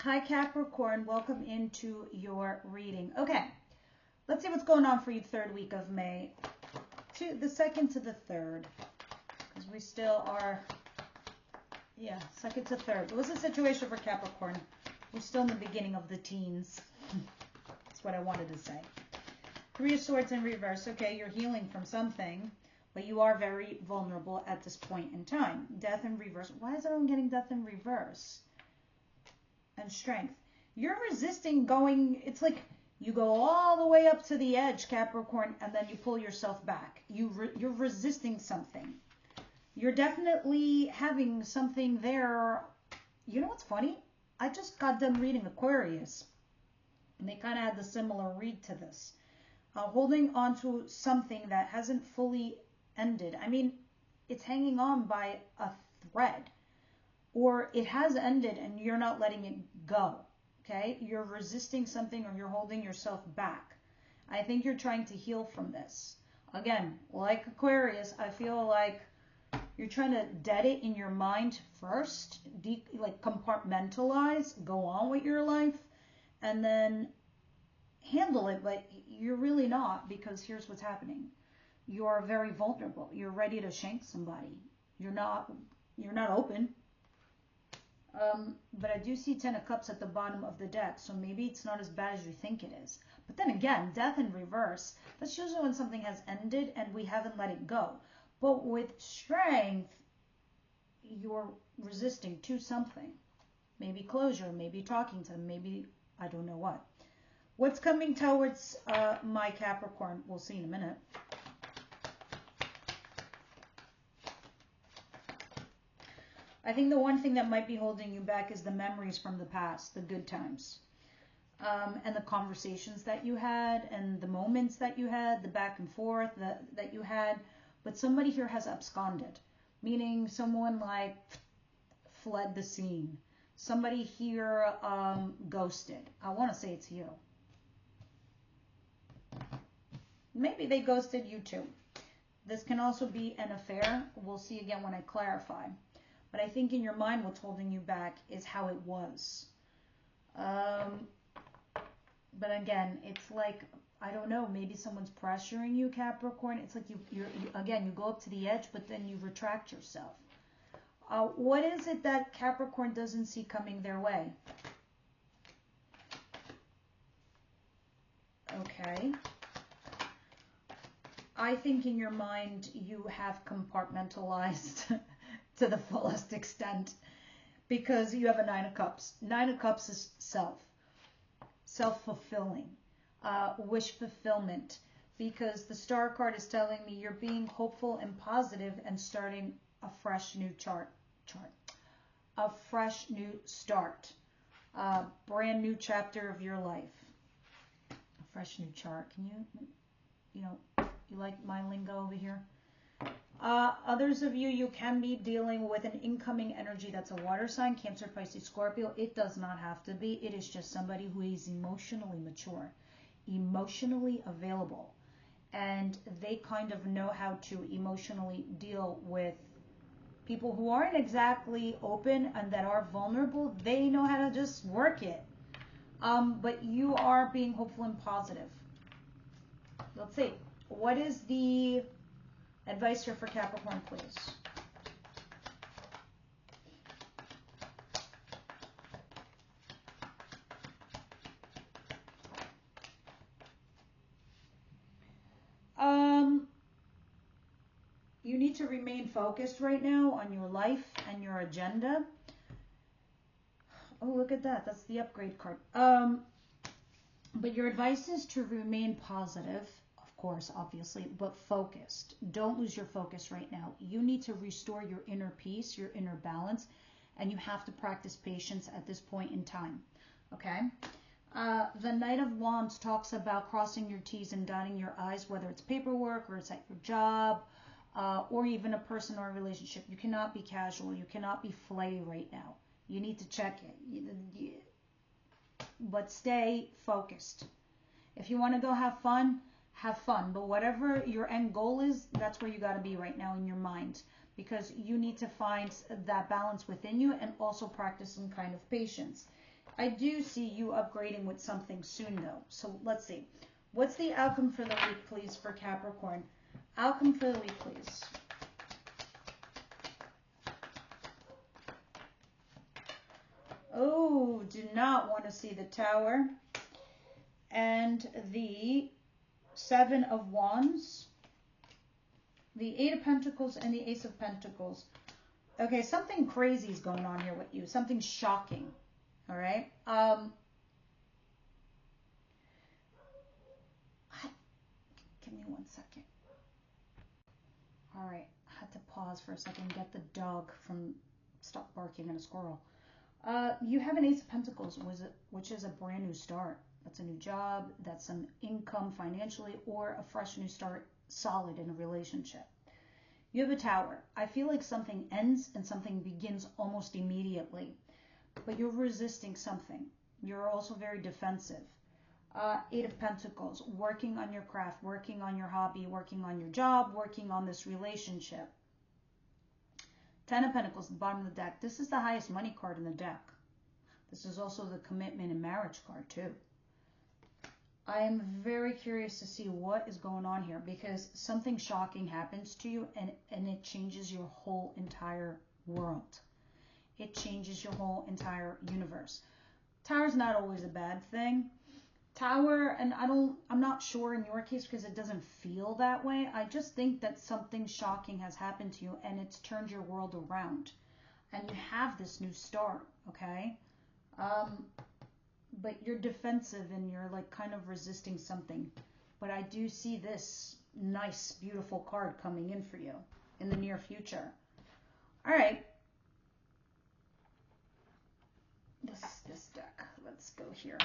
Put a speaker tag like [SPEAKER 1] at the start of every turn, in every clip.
[SPEAKER 1] Hi Capricorn, welcome into your reading. Okay, let's see what's going on for you third week of May, to the 2nd to the 3rd, because we still are, yeah, 2nd to 3rd. What's the situation for Capricorn? We're still in the beginning of the teens. That's what I wanted to say. 3 of Swords in reverse. Okay, you're healing from something, but you are very vulnerable at this point in time. Death in reverse. Why is everyone getting death in reverse? And Strength. You're resisting going, it's like you go all the way up to the edge, Capricorn, and then you pull yourself back. You're resisting something. You're definitely having something there. You know what's funny? I just got done reading Aquarius, and they kind of had the similar read to this. Holding on to something that hasn't fully ended. I mean, it's hanging on by a thread. Or it has ended and you're not letting it go, okay? You're resisting something or you're holding yourself back. I think you're trying to heal from this. Again, like Aquarius, I feel like you're trying to dead it in your mind first, like compartmentalize, go on with your life, and then handle it, but you're really not, because here's what's happening. You're very vulnerable. You're ready to shank somebody. You're not open. But I do see 10 of Cups at the bottom of the deck, so maybe it's not as bad as you think it is. But then again, death in reverse, that's usually when something has ended and we haven't let it go. But with Strength, you're resisting to something. Maybe closure, maybe talking to them, maybe I don't know what. What's coming towards my Capricorn? We'll see in a minute. I think the one thing that might be holding you back is the memories from the past, the good times, and the conversations that you had, and the moments that you had, the back and forth that you had. But somebody here has absconded, meaning someone like fled the scene. Somebody here ghosted. I want to say it's you. Maybe they ghosted you too. This can also be an affair. We'll see again when I clarify. But I think in your mind, what's holding you back is how it was. But again, it's like, I don't know, maybe someone's pressuring you, Capricorn. It's like you go up to the edge, but then you retract yourself. What is it that Capricorn doesn't see coming their way? Okay. I think in your mind, you have compartmentalized to the fullest extent, because you have a 9 of Cups. 9 of Cups is self-fulfilling, wish fulfillment, because the Star card is telling me you're being hopeful and positive and starting a fresh new a fresh new start, a brand new chapter of your life. A fresh new chart. Can you like my lingo over here? Others of you can be dealing with an incoming energy that's a water sign, Cancer, Pisces, Scorpio. It does not have to be. It is just somebody who is emotionally mature, emotionally available, and they kind of know how to emotionally deal with people who aren't exactly open and that are vulnerable. They know how to just work it. But you are being hopeful and positive. Let's see. What is the advice here for Capricorn, please? You need to remain focused right now on your life and your agenda. Oh, look at that. That's the upgrade card. But your advice is to remain positive, of course, obviously, but focused. Don't lose your focus right now. You need to restore your inner peace, your inner balance, and you have to practice patience at this point in time, okay? The Knight of Wands talks about crossing your T's and dotting your I's, whether it's paperwork or it's at your job, or even a person or a relationship. You cannot be casual. You cannot be flighty right now. You need to check it. But stay focused. If you want to go have fun, but whatever your end goal is, that's where you got to be right now in your mind, because you need to find that balance within you and also practice some kind of patience. I do see you upgrading with something soon, though. So let's see. What's the outcome for the week, please, for Capricorn? Outcome for the week, please. Oh, do not want to see the Tower. And the Seven of Wands. The Eight of Pentacles and the Ace of Pentacles. Okay, something crazy is going on here with you. Something shocking. All right. Give me 1 second. All right. I had to pause for a second. Get the dog from stop barking at a squirrel. You have an Ace of Pentacles, which is a brand new start. That's a new job. That's some income financially, or a fresh new start, solid in a relationship. You have a Tower. I feel like something ends and something begins almost immediately, but you're resisting something. You're also very defensive. Eight of Pentacles, working on your craft, working on your hobby, working on your job, working on this relationship. 10 of Pentacles, the bottom of the deck. This is the highest money card in the deck. This is also the commitment and marriage card too. I am very curious to see what is going on here, because something shocking happens to you and it changes your whole entire world. It changes your whole entire universe. Tower's not always a bad thing. Tower, and I'm not sure in your case because it doesn't feel that way. I just think that something shocking has happened to you and it's turned your world around. And you have this new start, okay? But you're defensive and you're like kind of resisting something. But I do see this nice, beautiful card coming in for you in the near future. All right. This deck. Let's go here.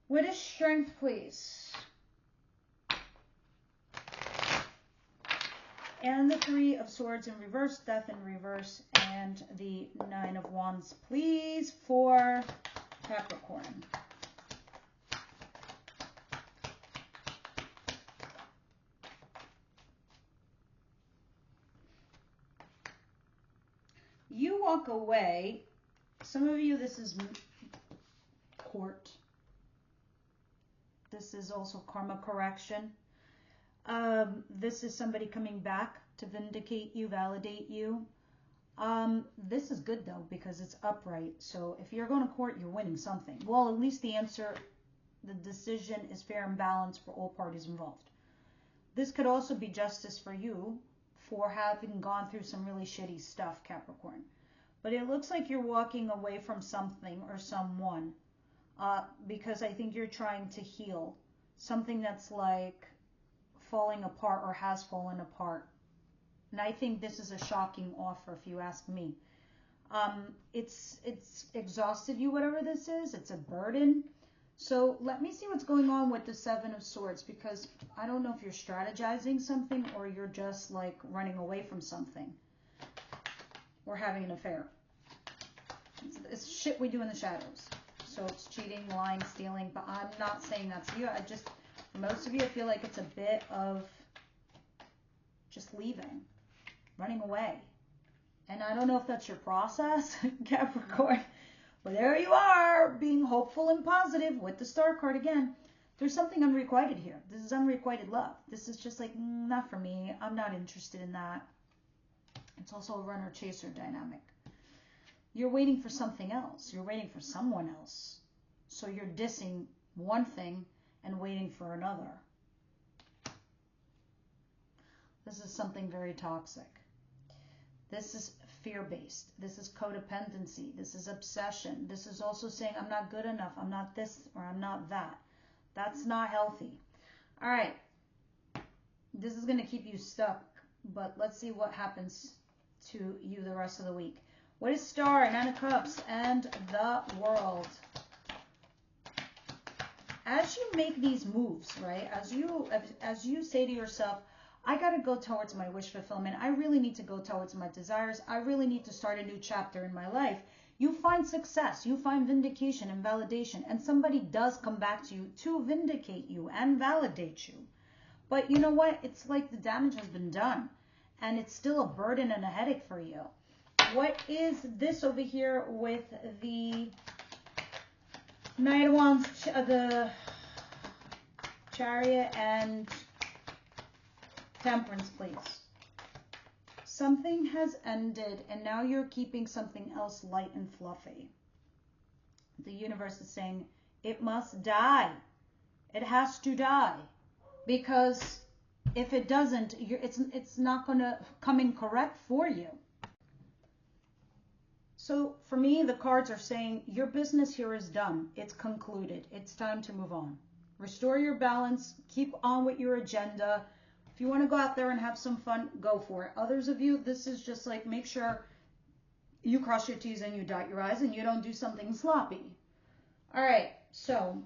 [SPEAKER 1] What is Strength, please? And the Three of Swords in reverse, Death in reverse, and the Nine of Wands, please, for Capricorn. You walk away. Some of you, this is court. This is also karma correction. This is somebody coming back to vindicate you, validate you. This is good though, because it's upright. So if you're going to court, you're winning something. Well, at least the answer, the decision is fair and balanced for all parties involved. This could also be justice for you for having gone through some really shitty stuff, Capricorn. But it looks like you're walking away from something or someone because I think you're trying to heal something that's like falling apart or has fallen apart. And I think this is a shocking offer, if you ask me. It's exhausted you, whatever this is. It's a burden. So let me see what's going on with the Seven of Swords, because I don't know if you're strategizing something or you're just like running away from something or having an affair. It's shit we do in the shadows. So it's cheating, lying, stealing, but I'm not saying that's you. I just, for most of you, I feel like it's a bit of just leaving, running away. And I don't know if that's your process, Capricorn, but there you are, being hopeful and positive with the Star card again. There's something unrequited here. This is unrequited love. This is just like, not for me. I'm not interested in that. It's also a runner-chaser dynamic. You're waiting for something else. You're waiting for someone else. So you're dissing one thing and waiting for another. This is something very toxic. This is fear-based. This is codependency. This is obsession. This is also saying, I'm not good enough. I'm not this or I'm not that. That's not healthy. All right. This is going to keep you stuck, but let's see what happens to you the rest of the week. What is Star, Nine of Cups, and the World? As you make these moves, right, as you say to yourself, I got to go towards my wish fulfillment. I really need to go towards my desires. I really need to start a new chapter in my life. You find success. You find vindication and validation. And somebody does come back to you to vindicate you and validate you. But you know what? It's like the damage has been done. And it's still a burden and a headache for you. What is this over here with the Knight of Wands, the Chariot, and Temperance, please. Something has ended, and now you're keeping something else light and fluffy. The universe is saying it must die. It has to die, because if it doesn't, it's not going to come in correct for you. So for me, the cards are saying your business here is done. It's concluded. It's time to move on. Restore your balance. Keep on with your agenda. If you want to go out there and have some fun, go for it. Others of you, this is just like, make sure you cross your T's and you dot your I's and you don't do something sloppy. All right, so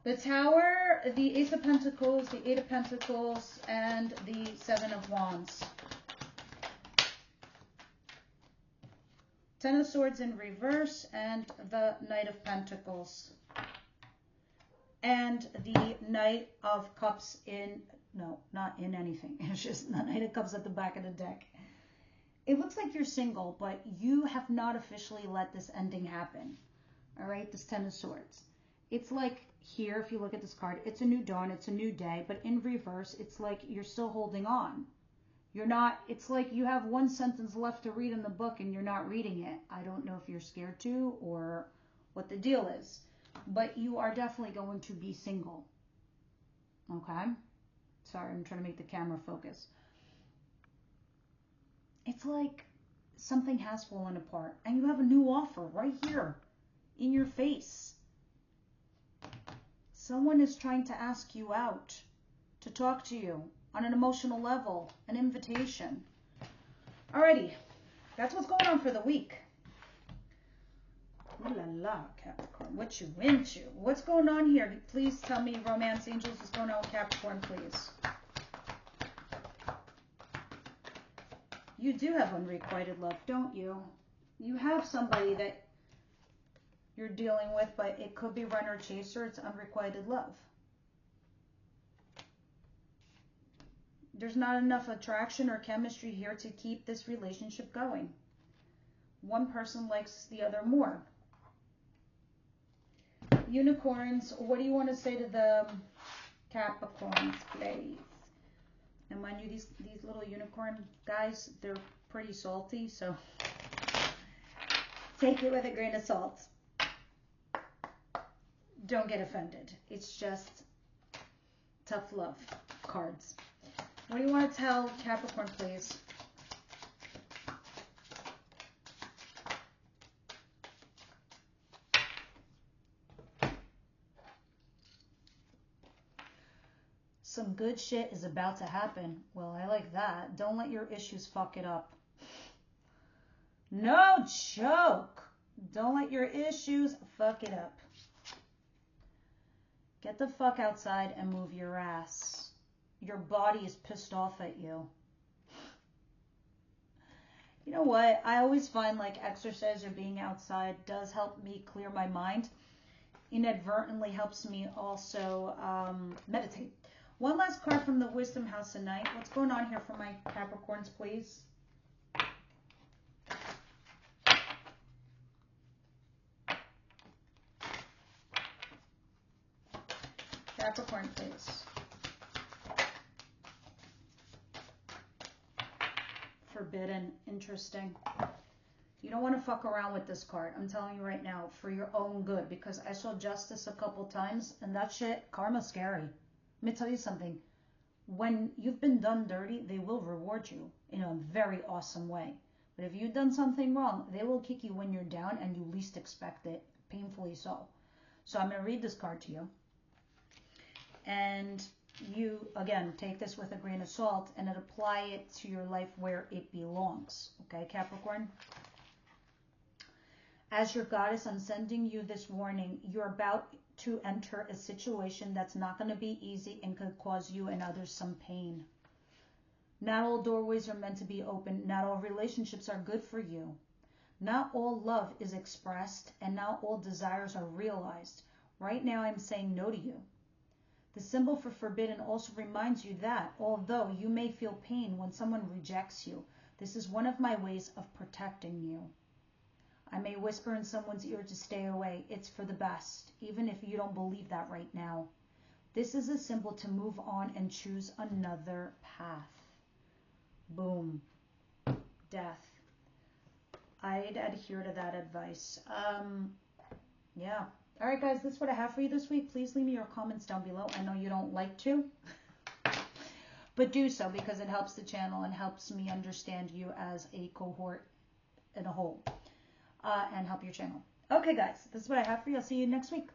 [SPEAKER 1] the Tower, the Ace of Pentacles, the Eight of Pentacles, and the Seven of Wands. Ten of Swords in reverse, and the Knight of Pentacles. And the Knight of Cups in, no, not in anything. It's just the Knight of Cups at the back of the deck. It looks like you're single, but you have not officially let this ending happen. All right, this Ten of Swords. It's like here, if you look at this card, it's a new dawn, it's a new day, but in reverse, it's like you're still holding on. You're not, it's like you have one sentence left to read in the book and you're not reading it. I don't know if you're scared to or what the deal is. But you are definitely going to be single. Okay? Sorry, I'm trying to make the camera focus. It's like something has fallen apart. And you have a new offer right here in your face. Someone is trying to ask you out, to talk to you on an emotional level, an invitation. Alrighty, that's what's going on for the week. Ooh la la, Capricorn, what you into? What's going on here? Please tell me, romance angels, what's going on with Capricorn, please. You do have unrequited love, don't you? You have somebody that you're dealing with, but it could be runner chaser. It's unrequited love. There's not enough attraction or chemistry here to keep this relationship going. One person likes the other more. Unicorns, what do you want to say to the Capricorns, please? And mind you, these little unicorn guys, they're pretty salty, so take it with a grain of salt. Don't get offended. It's just tough love cards. What do you want to tell Capricorn, please? Some good shit is about to happen. Well, I like that. Don't let your issues fuck it up. No joke. Don't let your issues fuck it up. Get the fuck outside and move your ass. Your body is pissed off at you. You know what? I always find like exercise or being outside does help me clear my mind. Inadvertently helps me also meditate. One last card from the Wisdom House tonight. What's going on here for my Capricorns, please? Capricorn, please. Forbidden. Interesting. You don't want to fuck around with this card. I'm telling you right now, for your own good, because I saw Justice a couple times, and that shit, karma's scary. Let me tell you something. When you've been done dirty, they will reward you in a very awesome way. But if you've done something wrong, they will kick you when you're down and you least expect it, painfully so. So I'm going to read this card to you. And you, again, take this with a grain of salt and apply it to your life where it belongs. Okay, Capricorn? As your goddess, I'm sending you this warning. You're about to enter a situation that's not going to be easy and could cause you and others some pain. Not all doorways are meant to be open. Not all relationships are good for you. Not all love is expressed, and not all desires are realized. Right now, I'm saying no to you. The symbol for forbidden also reminds you that, although you may feel pain when someone rejects you, this is one of my ways of protecting you. I may whisper in someone's ear to stay away. It's for the best, even if you don't believe that right now. This is a symbol to move on and choose another path. Boom. Death. I'd adhere to that advice. Yeah. All right, guys, that's what I have for you this week. Please leave me your comments down below. I know you don't like to, but do so because it helps the channel and helps me understand you as a cohort in a whole, and help your channel. Okay, guys, that's what I have for you. I'll see you next week.